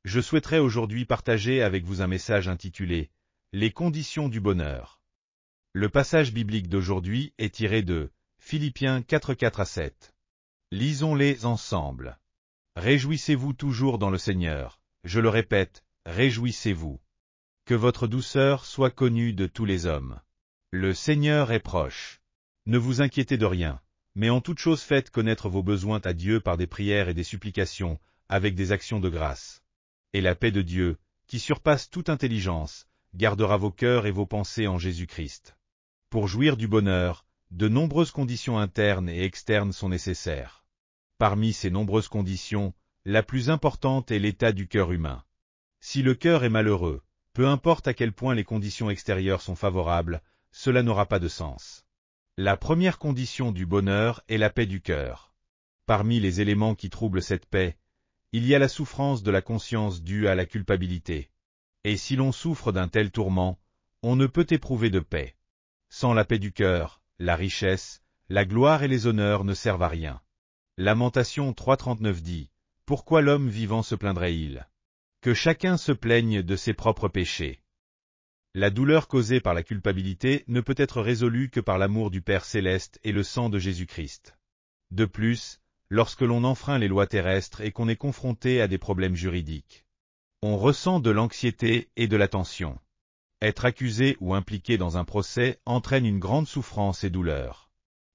Je souhaiterais aujourd'hui partager avec vous un message intitulé « Les conditions du bonheur ». Le passage biblique d'aujourd'hui est tiré de Philippiens 4, 4-7. Lisons-les ensemble. Réjouissez-vous toujours dans le Seigneur, je le répète, réjouissez-vous. Que votre douceur soit connue de tous les hommes. Le Seigneur est proche. Ne vous inquiétez de rien, mais en toute chose faites connaître vos besoins à Dieu par des prières et des supplications, avec des actions de grâce. Et la paix de Dieu, qui surpasse toute intelligence, gardera vos cœurs et vos pensées en Jésus-Christ. Pour jouir du bonheur, de nombreuses conditions internes et externes sont nécessaires. Parmi ces nombreuses conditions, la plus importante est l'état du cœur humain. Si le cœur est malheureux, peu importe à quel point les conditions extérieures sont favorables, cela n'aura pas de sens. La première condition du bonheur est la paix du cœur. Parmi les éléments qui troublent cette paix, il y a la souffrance de la conscience due à la culpabilité. Et si l'on souffre d'un tel tourment, on ne peut éprouver de paix. Sans la paix du cœur, la richesse, la gloire et les honneurs ne servent à rien. Lamentation 3.39 dit, « Pourquoi l'homme vivant se plaindrait-il ? Que chacun se plaigne de ses propres péchés. » La douleur causée par la culpabilité ne peut être résolue que par l'amour du Père céleste et le sang de Jésus-Christ. De plus, lorsque l'on enfreint les lois terrestres et qu'on est confronté à des problèmes juridiques, on ressent de l'anxiété et de la tension. Être accusé ou impliqué dans un procès entraîne une grande souffrance et douleur.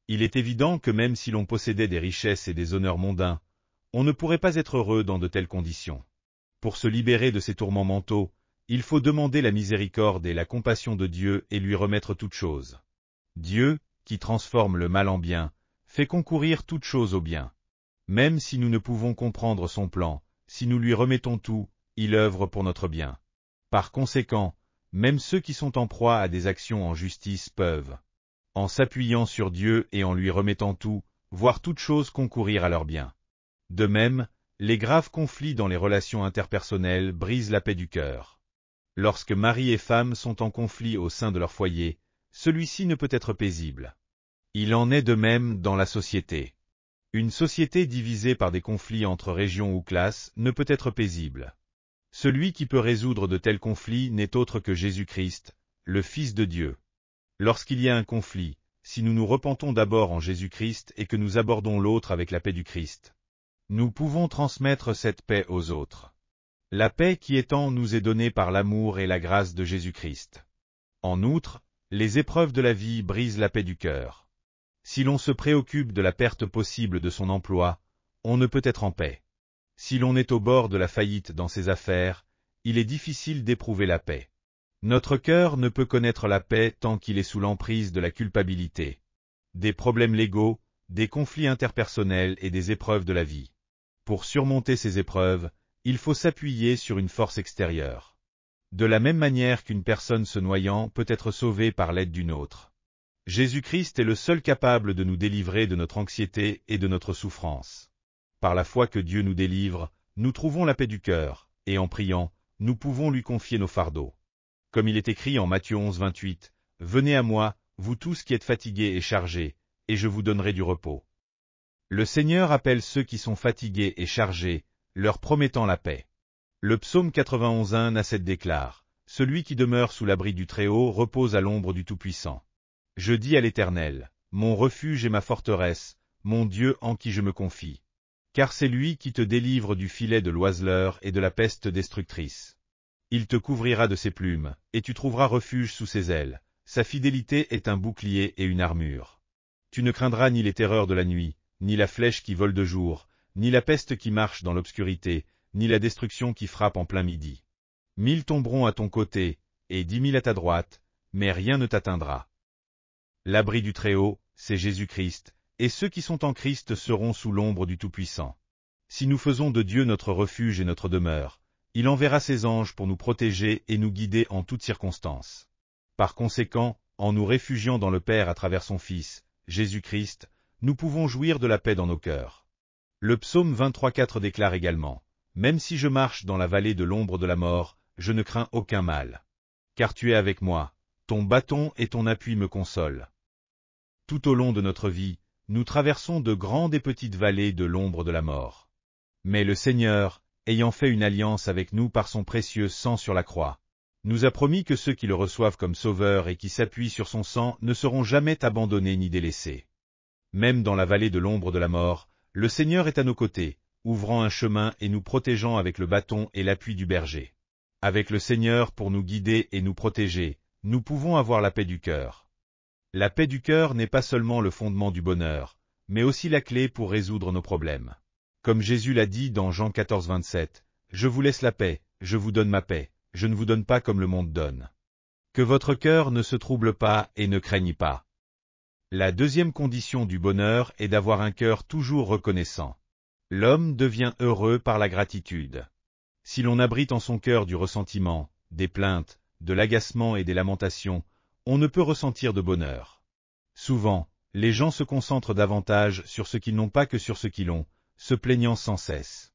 Il est évident que même si l'on possédait des richesses et des honneurs mondains, on ne pourrait pas être heureux dans de telles conditions. Pour se libérer de ces tourments mentaux, il faut demander la miséricorde et la compassion de Dieu et lui remettre toutes choses. Dieu, qui transforme le mal en bien, fait concourir toutes choses au bien. Même si nous ne pouvons comprendre son plan, si nous lui remettons tout, il œuvre pour notre bien. Par conséquent, même ceux qui sont en proie à des actions en justice peuvent, en s'appuyant sur Dieu et en lui remettant tout, voir toutes choses concourir à leur bien. De même, les graves conflits dans les relations interpersonnelles brisent la paix du cœur. Lorsque mari et femme sont en conflit au sein de leur foyer, celui-ci ne peut être paisible. Il en est de même dans la société. Une société divisée par des conflits entre régions ou classes ne peut être paisible. Celui qui peut résoudre de tels conflits n'est autre que Jésus-Christ, le Fils de Dieu. Lorsqu'il y a un conflit, si nous nous repentons d'abord en Jésus-Christ et que nous abordons l'autre avec la paix du Christ, nous pouvons transmettre cette paix aux autres. La paix qui est en nous est donnée par l'amour et la grâce de Jésus-Christ. En outre, les épreuves de la vie brisent la paix du cœur. Si l'on se préoccupe de la perte possible de son emploi, on ne peut être en paix. Si l'on est au bord de la faillite dans ses affaires, il est difficile d'éprouver la paix. Notre cœur ne peut connaître la paix tant qu'il est sous l'emprise de la culpabilité, des problèmes légaux, des conflits interpersonnels et des épreuves de la vie. Pour surmonter ces épreuves, il faut s'appuyer sur une force extérieure. De la même manière qu'une personne se noyant peut être sauvée par l'aide d'une autre. Jésus-Christ est le seul capable de nous délivrer de notre anxiété et de notre souffrance. Par la foi que Dieu nous délivre, nous trouvons la paix du cœur, et en priant, nous pouvons lui confier nos fardeaux. Comme il est écrit en Matthieu 11, 28, « Venez à moi, vous tous qui êtes fatigués et chargés, et je vous donnerai du repos. » Le Seigneur appelle ceux qui sont fatigués et chargés, leur promettant la paix. Le psaume 91, 1-7 déclare, « Celui qui demeure sous l'abri du Très-Haut repose à l'ombre du Tout-Puissant. Je dis à l'Éternel, mon refuge et ma forteresse, mon Dieu en qui je me confie. Car c'est lui qui te délivre du filet de l'oiseleur et de la peste destructrice. Il te couvrira de ses plumes, et tu trouveras refuge sous ses ailes. Sa fidélité est un bouclier et une armure. Tu ne craindras ni les terreurs de la nuit, ni la flèche qui vole de jour, ni la peste qui marche dans l'obscurité, ni la destruction qui frappe en plein midi. 1000 tomberont à ton côté, et 10 000 à ta droite, mais rien ne t'atteindra. » L'abri du Très-Haut, c'est Jésus-Christ, et ceux qui sont en Christ seront sous l'ombre du Tout-Puissant. Si nous faisons de Dieu notre refuge et notre demeure, il enverra ses anges pour nous protéger et nous guider en toutes circonstances. Par conséquent, en nous réfugiant dans le Père à travers son Fils, Jésus-Christ, nous pouvons jouir de la paix dans nos cœurs. Le psaume 23,4 déclare également, « Même si je marche dans la vallée de l'ombre de la mort, je ne crains aucun mal. Car tu es avec moi, ton bâton et ton appui me consolent. » Tout au long de notre vie, nous traversons de grandes et petites vallées de l'ombre de la mort. Mais le Seigneur ayant fait une alliance avec nous par son précieux sang sur la croix, nous a promis que ceux qui le reçoivent comme sauveur et qui s'appuient sur son sang ne seront jamais abandonnés ni délaissés. Même dans la vallée de l'ombre de la mort, le Seigneur est à nos côtés, ouvrant un chemin et nous protégeant avec le bâton et l'appui du berger. Avec le Seigneur pour nous guider et nous protéger, nous pouvons avoir la paix du cœur. La paix du cœur n'est pas seulement le fondement du bonheur, mais aussi la clé pour résoudre nos problèmes. Comme Jésus l'a dit dans Jean 14, 27, « Je vous laisse la paix, je vous donne ma paix, je ne vous donne pas comme le monde donne. » Que votre cœur ne se trouble pas et ne craigne pas. La deuxième condition du bonheur est d'avoir un cœur toujours reconnaissant. L'homme devient heureux par la gratitude. Si l'on abrite en son cœur du ressentiment, des plaintes, de l'agacement et des lamentations, on ne peut ressentir de bonheur. Souvent, les gens se concentrent davantage sur ce qu'ils n'ont pas que sur ce qu'ils ont, se plaignant sans cesse.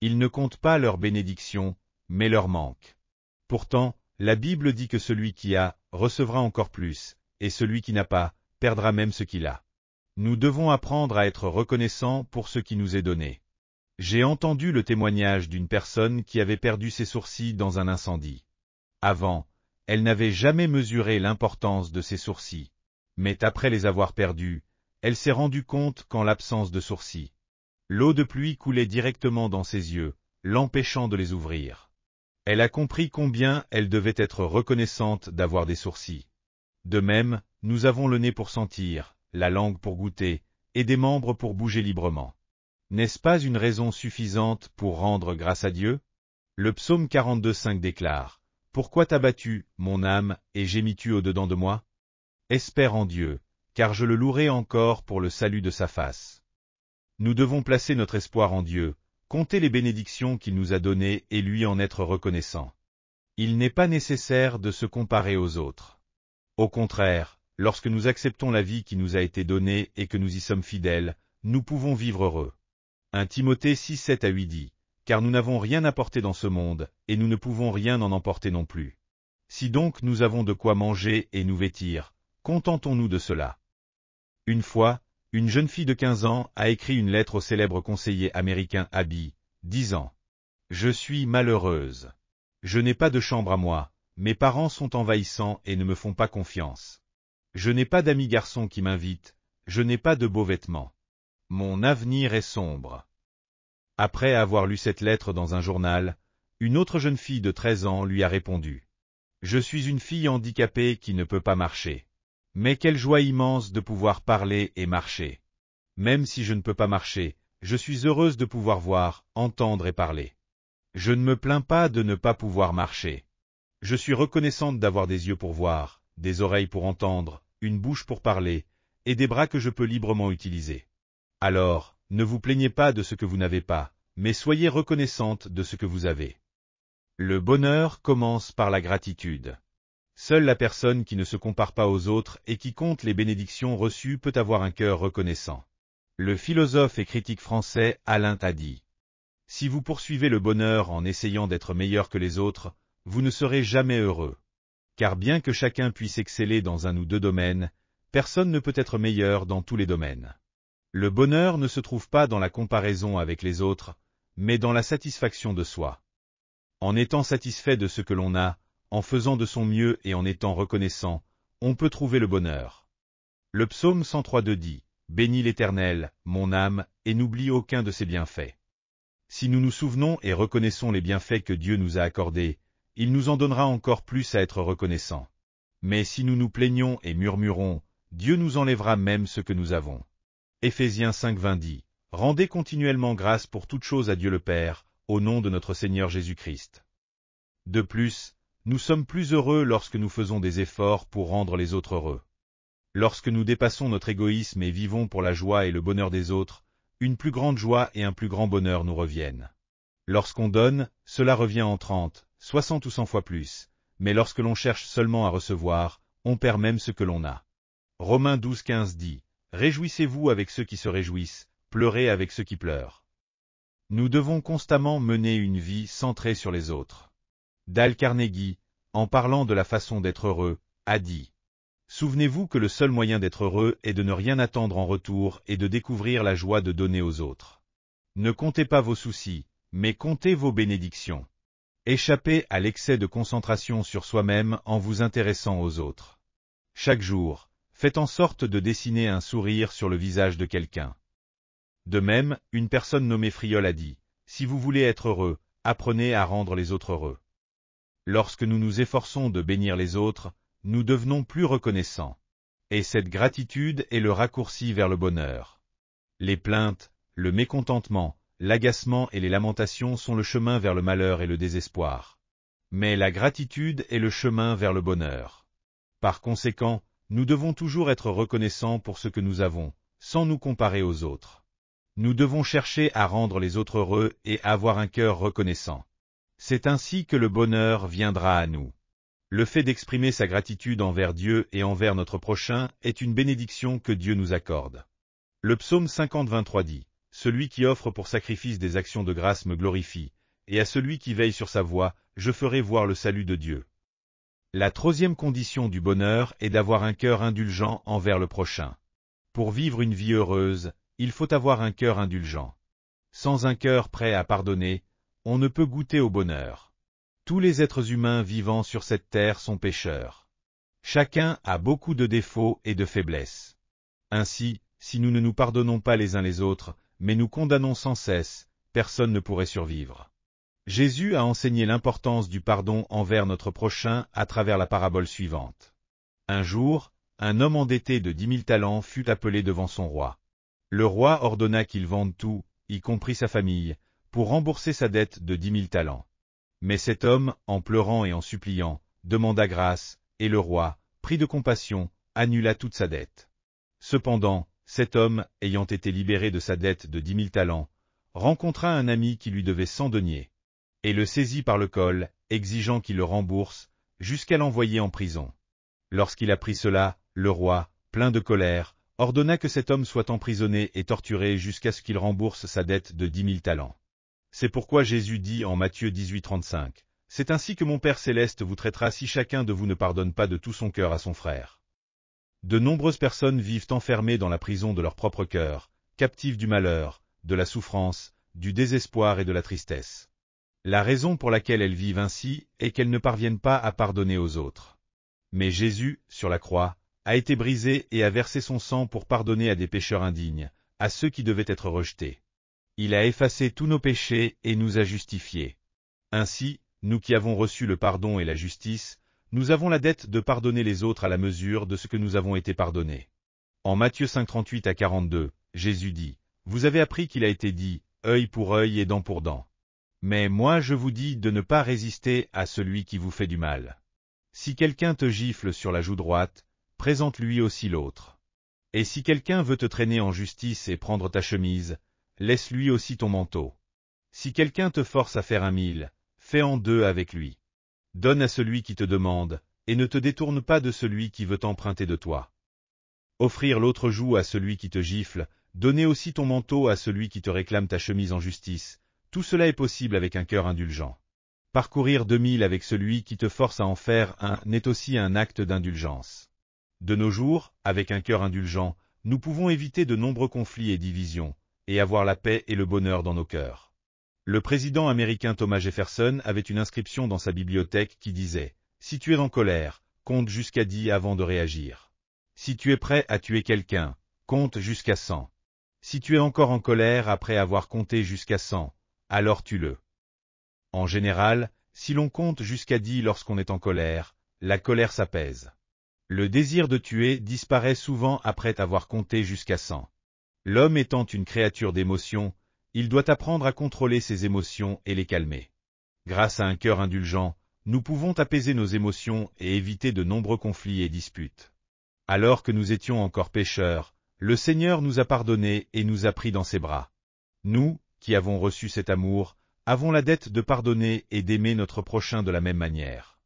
Ils ne comptent pas leurs bénédictions, mais leur manque. Pourtant, la Bible dit que celui qui a, recevra encore plus, et celui qui n'a pas, perdra même ce qu'il a. Nous devons apprendre à être reconnaissants pour ce qui nous est donné. J'ai entendu le témoignage d'une personne qui avait perdu ses sourcils dans un incendie. Avant, elle n'avait jamais mesuré l'importance de ses sourcils. Mais après les avoir perdus, elle s'est rendue compte qu'en l'absence de sourcils, l'eau de pluie coulait directement dans ses yeux, l'empêchant de les ouvrir. Elle a compris combien elle devait être reconnaissante d'avoir des sourcils. De même, nous avons le nez pour sentir, la langue pour goûter, et des membres pour bouger librement. N'est-ce pas une raison suffisante pour rendre grâce à Dieu? Le psaume 42, 5 déclare, « Pourquoi t'as battu, mon âme, et gémis-tu au-dedans de moi? Espère en Dieu, car je le louerai encore pour le salut de sa face. » Nous devons placer notre espoir en Dieu, compter les bénédictions qu'il nous a données et lui en être reconnaissant. Il n'est pas nécessaire de se comparer aux autres. Au contraire, lorsque nous acceptons la vie qui nous a été donnée et que nous y sommes fidèles, nous pouvons vivre heureux. 1 Timothée 6, 7 à 8 dit, « Car nous n'avons rien apporté dans ce monde, et nous ne pouvons rien en emporter non plus. Si donc nous avons de quoi manger et nous vêtir, contentons-nous de cela. » Une fois, une jeune fille de 15 ans a écrit une lettre au célèbre conseiller américain Abby, disant, « Je suis malheureuse. Je n'ai pas de chambre à moi, mes parents sont envahissants et ne me font pas confiance. Je n'ai pas d'amis garçons qui m'invitent, je n'ai pas de beaux vêtements. Mon avenir est sombre. » Après avoir lu cette lettre dans un journal, une autre jeune fille de 13 ans lui a répondu, « Je suis une fille handicapée qui ne peut pas marcher. Mais quelle joie immense de pouvoir parler et marcher. Même si je ne peux pas marcher, je suis heureuse de pouvoir voir, entendre et parler. Je ne me plains pas de ne pas pouvoir marcher. Je suis reconnaissante d'avoir des yeux pour voir, des oreilles pour entendre, une bouche pour parler, et des bras que je peux librement utiliser. Alors, ne vous plaignez pas de ce que vous n'avez pas, mais soyez reconnaissante de ce que vous avez. » Le bonheur commence par la gratitude. Seule la personne qui ne se compare pas aux autres et qui compte les bénédictions reçues peut avoir un cœur reconnaissant. Le philosophe et critique français Alain a dit, « Si vous poursuivez le bonheur en essayant d'être meilleur que les autres, vous ne serez jamais heureux. Car bien que chacun puisse exceller dans un ou deux domaines, personne ne peut être meilleur dans tous les domaines. Le bonheur ne se trouve pas dans la comparaison avec les autres, mais dans la satisfaction de soi. En étant satisfait de ce que l'on a, en faisant de son mieux et en étant reconnaissant, on peut trouver le bonheur. » Le psaume 103:2 dit, « Bénis l'Éternel, mon âme, et n'oublie aucun de ses bienfaits. » Si nous nous souvenons et reconnaissons les bienfaits que Dieu nous a accordés, il nous en donnera encore plus à être reconnaissants. Mais si nous nous plaignons et murmurons, Dieu nous enlèvera même ce que nous avons. Éphésiens 5:20 dit, « Rendez continuellement grâce pour toutes choses à Dieu le Père, au nom de notre Seigneur Jésus-Christ. » De plus, nous sommes plus heureux lorsque nous faisons des efforts pour rendre les autres heureux. Lorsque nous dépassons notre égoïsme et vivons pour la joie et le bonheur des autres, une plus grande joie et un plus grand bonheur nous reviennent. Lorsqu'on donne, cela revient en 30, 60 ou 100 fois plus, mais lorsque l'on cherche seulement à recevoir, on perd même ce que l'on a. Romains 12:15 dit, « Réjouissez-vous avec ceux qui se réjouissent, pleurez avec ceux qui pleurent. » Nous devons constamment mener une vie centrée sur les autres. Dale Carnegie, en parlant de la façon d'être heureux, a dit, « Souvenez-vous que le seul moyen d'être heureux est de ne rien attendre en retour et de découvrir la joie de donner aux autres. Ne comptez pas vos soucis, mais comptez vos bénédictions. Échappez à l'excès de concentration sur soi-même en vous intéressant aux autres. Chaque jour, faites en sorte de dessiner un sourire sur le visage de quelqu'un. De même, une personne nommée Friol a dit, « Si vous voulez être heureux, apprenez à rendre les autres heureux. » Lorsque nous nous efforçons de bénir les autres, nous devenons plus reconnaissants. Et cette gratitude est le raccourci vers le bonheur. Les plaintes, le mécontentement, l'agacement et les lamentations sont le chemin vers le malheur et le désespoir. Mais la gratitude est le chemin vers le bonheur. Par conséquent, nous devons toujours être reconnaissants pour ce que nous avons, sans nous comparer aux autres. Nous devons chercher à rendre les autres heureux et avoir un cœur reconnaissant. C'est ainsi que le bonheur viendra à nous. Le fait d'exprimer sa gratitude envers Dieu et envers notre prochain est une bénédiction que Dieu nous accorde. Le psaume 50, 23 dit, « Celui qui offre pour sacrifice des actions de grâce me glorifie, et à celui qui veille sur sa voie, je ferai voir le salut de Dieu. » La troisième condition du bonheur est d'avoir un cœur indulgent envers le prochain. Pour vivre une vie heureuse, il faut avoir un cœur indulgent. Sans un cœur prêt à pardonner, on ne peut goûter au bonheur. Tous les êtres humains vivant sur cette terre sont pécheurs. Chacun a beaucoup de défauts et de faiblesses. Ainsi, si nous ne nous pardonnons pas les uns les autres, mais nous condamnons sans cesse, personne ne pourrait survivre. Jésus a enseigné l'importance du pardon envers notre prochain à travers la parabole suivante. Un jour, un homme endetté de 10 000 talents fut appelé devant son roi. Le roi ordonna qu'il vende tout, y compris sa famille, pour rembourser sa dette de 10 000 talents. Mais cet homme, en pleurant et en suppliant, demanda grâce, et le roi, pris de compassion, annula toute sa dette. Cependant, cet homme, ayant été libéré de sa dette de 10 000 talents, rencontra un ami qui lui devait 100 deniers, et le saisit par le col, exigeant qu'il le rembourse, jusqu'à l'envoyer en prison. Lorsqu'il apprit cela, le roi, plein de colère, ordonna que cet homme soit emprisonné et torturé jusqu'à ce qu'il rembourse sa dette de 10 000 talents. C'est pourquoi Jésus dit en Matthieu 18, 35, « C'est ainsi que mon Père céleste vous traitera si chacun de vous ne pardonne pas de tout son cœur à son frère. » De nombreuses personnes vivent enfermées dans la prison de leur propre cœur, captives du malheur, de la souffrance, du désespoir et de la tristesse. La raison pour laquelle elles vivent ainsi est qu'elles ne parviennent pas à pardonner aux autres. Mais Jésus, sur la croix, a été brisé et a versé son sang pour pardonner à des pécheurs indignes, à ceux qui devaient être rejetés. Il a effacé tous nos péchés et nous a justifiés. Ainsi, nous qui avons reçu le pardon et la justice, nous avons la dette de pardonner les autres à la mesure de ce que nous avons été pardonnés. En Matthieu 5, 38 à 42, Jésus dit, « Vous avez appris qu'il a été dit, œil pour œil et dent pour dent. Mais moi je vous dis de ne pas résister à celui qui vous fait du mal. Si quelqu'un te gifle sur la joue droite, présente-lui aussi l'autre. Et si quelqu'un veut te traîner en justice et prendre ta chemise, laisse-lui aussi ton manteau. Si quelqu'un te force à faire 1 000, fais en 2 avec lui. Donne à celui qui te demande, et ne te détourne pas de celui qui veut emprunter de toi. Offrir l'autre joue à celui qui te gifle, donner aussi ton manteau à celui qui te réclame ta chemise en justice, tout cela est possible avec un cœur indulgent. Parcourir 2000 avec celui qui te force à en faire un est aussi un acte d'indulgence. De nos jours, avec un cœur indulgent, nous pouvons éviter de nombreux conflits et divisions, et avoir la paix et le bonheur dans nos cœurs. Le président américain Thomas Jefferson avait une inscription dans sa bibliothèque qui disait « Si tu es en colère, compte jusqu'à 10 avant de réagir. Si tu es prêt à tuer quelqu'un, compte jusqu'à 100. Si tu es encore en colère après avoir compté jusqu'à 100, alors tue-le. » En général, si l'on compte jusqu'à 10 lorsqu'on est en colère, la colère s'apaise. Le désir de tuer disparaît souvent après avoir compté jusqu'à 100. L'homme étant une créature d'émotions, il doit apprendre à contrôler ses émotions et les calmer. Grâce à un cœur indulgent, nous pouvons apaiser nos émotions et éviter de nombreux conflits et disputes. Alors que nous étions encore pécheurs, le Seigneur nous a pardonnés et nous a pris dans ses bras. Nous, qui avons reçu cet amour, avons la dette de pardonner et d'aimer notre prochain de la même manière.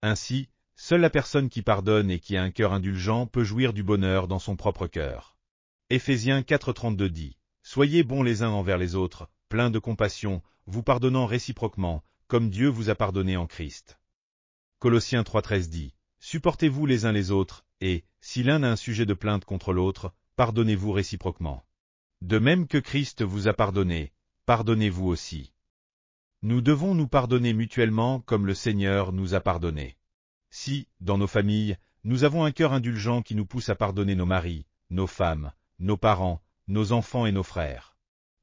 Ainsi, seule la personne qui pardonne et qui a un cœur indulgent peut jouir du bonheur dans son propre cœur. Éphésiens 4,32 dit, « Soyez bons les uns envers les autres, pleins de compassion, vous pardonnant réciproquement, comme Dieu vous a pardonné en Christ. » Colossiens 3,13 dit, « Supportez-vous les uns les autres, et, si l'un a un sujet de plainte contre l'autre, pardonnez-vous réciproquement. De même que Christ vous a pardonné, pardonnez-vous aussi. » Nous devons nous pardonner mutuellement comme le Seigneur nous a pardonné. Si, dans nos familles, nous avons un cœur indulgent qui nous pousse à pardonner nos maris, nos femmes, nos parents, nos enfants et nos frères,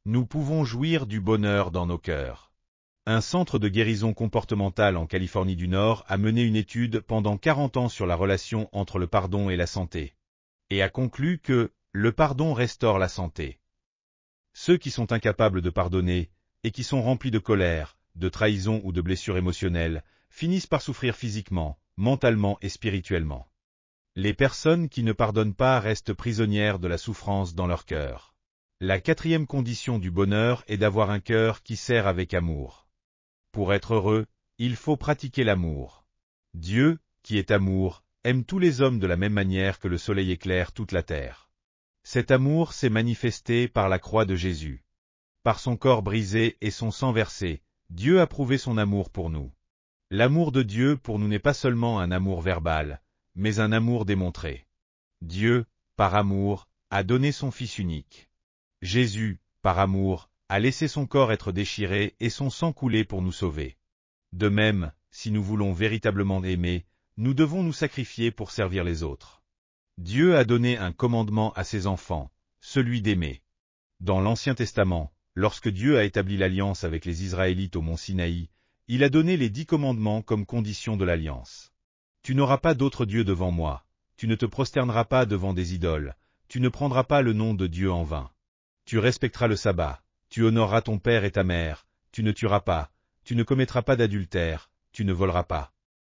nous pouvons jouir du bonheur dans nos cœurs. Un centre de guérison comportementale en Californie du Nord a mené une étude pendant 40 ans sur la relation entre le pardon et la santé, et a conclu que le pardon restaure la santé. Ceux qui sont incapables de pardonner, et qui sont remplis de colère, de trahison ou de blessures émotionnelles, finissent par souffrir physiquement, mentalement et spirituellement. Les personnes qui ne pardonnent pas restent prisonnières de la souffrance dans leur cœur. La 4e condition du bonheur est d'avoir un cœur qui sert avec amour. Pour être heureux, il faut pratiquer l'amour. Dieu, qui est amour, aime tous les hommes de la même manière que le soleil éclaire toute la terre. Cet amour s'est manifesté par la croix de Jésus. Par son corps brisé et son sang versé, Dieu a prouvé son amour pour nous. L'amour de Dieu pour nous n'est pas seulement un amour verbal, mais un amour démontré. Dieu, par amour, a donné son Fils unique. Jésus, par amour, a laissé son corps être déchiré et son sang couler pour nous sauver. De même, si nous voulons véritablement aimer, nous devons nous sacrifier pour servir les autres. Dieu a donné un commandement à ses enfants, celui d'aimer. Dans l'Ancien Testament, lorsque Dieu a établi l'alliance avec les Israélites au mont Sinaï, il a donné les 10 commandements comme condition de l'alliance. Tu n'auras pas d'autre Dieu devant moi, tu ne te prosterneras pas devant des idoles, tu ne prendras pas le nom de Dieu en vain. Tu respecteras le sabbat, tu honoreras ton père et ta mère, tu ne tueras pas, tu ne commettras pas d'adultère, tu ne voleras pas.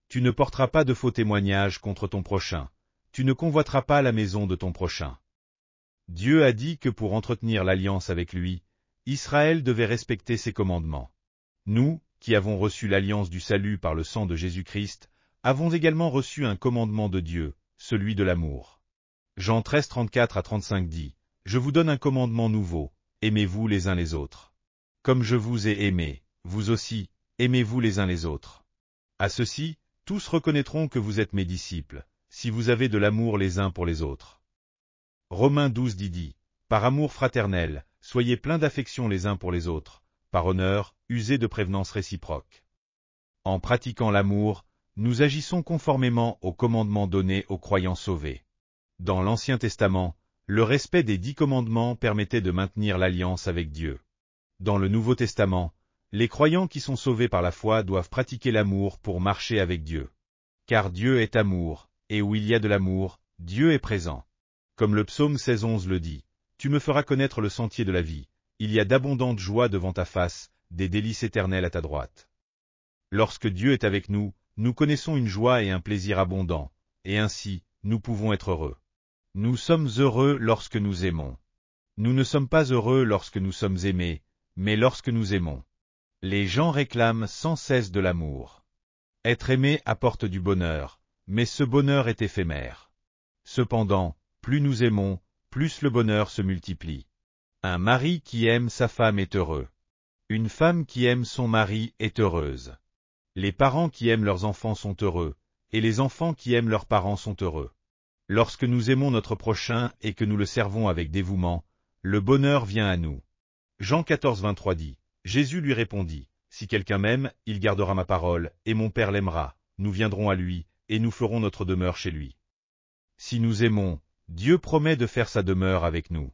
Tu ne porteras pas de faux témoignages contre ton prochain, tu ne convoiteras pas la maison de ton prochain. Dieu a dit que pour entretenir l'alliance avec lui, Israël devait respecter ses commandements. Nous, qui avons reçu l'alliance du salut par le sang de Jésus-Christ, avons également reçu un commandement de Dieu, celui de l'amour. Jean 13, 34 à 35 dit, « Je vous donne un commandement nouveau, aimez-vous les uns les autres. Comme je vous ai aimé, vous aussi, aimez-vous les uns les autres. À ceci, tous reconnaîtront que vous êtes mes disciples, si vous avez de l'amour les uns pour les autres. » Romains 12 dit, « Par amour fraternel, soyez pleins d'affection les uns pour les autres, par honneur, usez de prévenance réciproque. » En pratiquant l'amour, nous agissons conformément aux commandements donnés aux croyants sauvés. Dans l'Ancien Testament, le respect des 10 commandements permettait de maintenir l'alliance avec Dieu. Dans le Nouveau Testament, les croyants qui sont sauvés par la foi doivent pratiquer l'amour pour marcher avec Dieu. Car Dieu est amour, et où il y a de l'amour, Dieu est présent. Comme le psaume 16:11 le dit, « Tu me feras connaître le sentier de la vie, il y a d'abondantes joies devant ta face, des délices éternelles à ta droite. » Lorsque Dieu est avec nous, nous connaissons une joie et un plaisir abondants, et ainsi, nous pouvons être heureux. Nous sommes heureux lorsque nous aimons. Nous ne sommes pas heureux lorsque nous sommes aimés, mais lorsque nous aimons. Les gens réclament sans cesse de l'amour. Être aimé apporte du bonheur, mais ce bonheur est éphémère. Cependant, plus nous aimons, plus le bonheur se multiplie. Un mari qui aime sa femme est heureux. Une femme qui aime son mari est heureuse. Les parents qui aiment leurs enfants sont heureux, et les enfants qui aiment leurs parents sont heureux. Lorsque nous aimons notre prochain et que nous le servons avec dévouement, le bonheur vient à nous. Jean 14, 23 dit, Jésus lui répondit, « Si quelqu'un m'aime, il gardera ma parole, et mon Père l'aimera, nous viendrons à lui, et nous ferons notre demeure chez lui. » Si nous aimons, Dieu promet de faire sa demeure avec nous.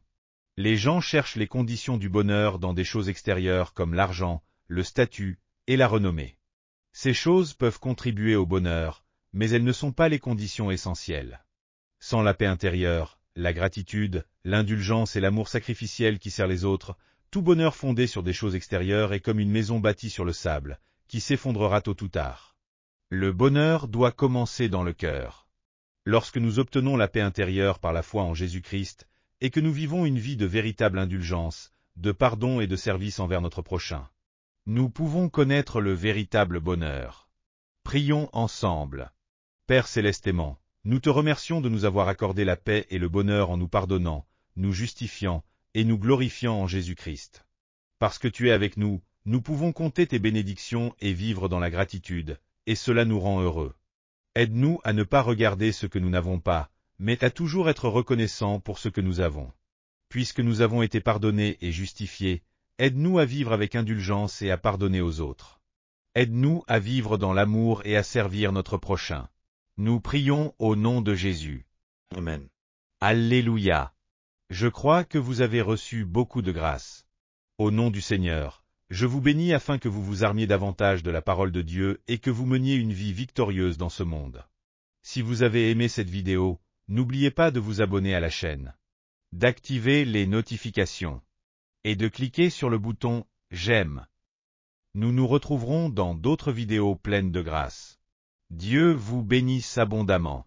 Les gens cherchent les conditions du bonheur dans des choses extérieures comme l'argent, le statut et la renommée. Ces choses peuvent contribuer au bonheur, mais elles ne sont pas les conditions essentielles. Sans la paix intérieure, la gratitude, l'indulgence et l'amour sacrificiel qui sert les autres, tout bonheur fondé sur des choses extérieures est comme une maison bâtie sur le sable, qui s'effondrera tôt ou tard. Le bonheur doit commencer dans le cœur. Lorsque nous obtenons la paix intérieure par la foi en Jésus-Christ, et que nous vivons une vie de véritable indulgence, de pardon et de service envers notre prochain, nous pouvons connaître le véritable bonheur. Prions ensemble. Père céleste aimant, nous te remercions de nous avoir accordé la paix et le bonheur en nous pardonnant, nous justifiant et nous glorifiant en Jésus-Christ. Parce que tu es avec nous, nous pouvons compter tes bénédictions et vivre dans la gratitude, et cela nous rend heureux. Aide-nous à ne pas regarder ce que nous n'avons pas, mais à toujours être reconnaissants pour ce que nous avons. Puisque nous avons été pardonnés et justifiés, Aide-nous à vivre avec indulgence et à pardonner aux autres. Aide-nous à vivre dans l'amour et à servir notre prochain. Nous prions au nom de Jésus. Amen. Alléluia. Je crois que vous avez reçu beaucoup de grâce. Au nom du Seigneur, je vous bénis afin que vous vous armiez davantage de la parole de Dieu et que vous meniez une vie victorieuse dans ce monde. Si vous avez aimé cette vidéo, n'oubliez pas de vous abonner à la chaîne, d'activer les notifications et de cliquer sur le bouton « J'aime ». Nous nous retrouverons dans d'autres vidéos pleines de grâce. Dieu vous bénisse abondamment.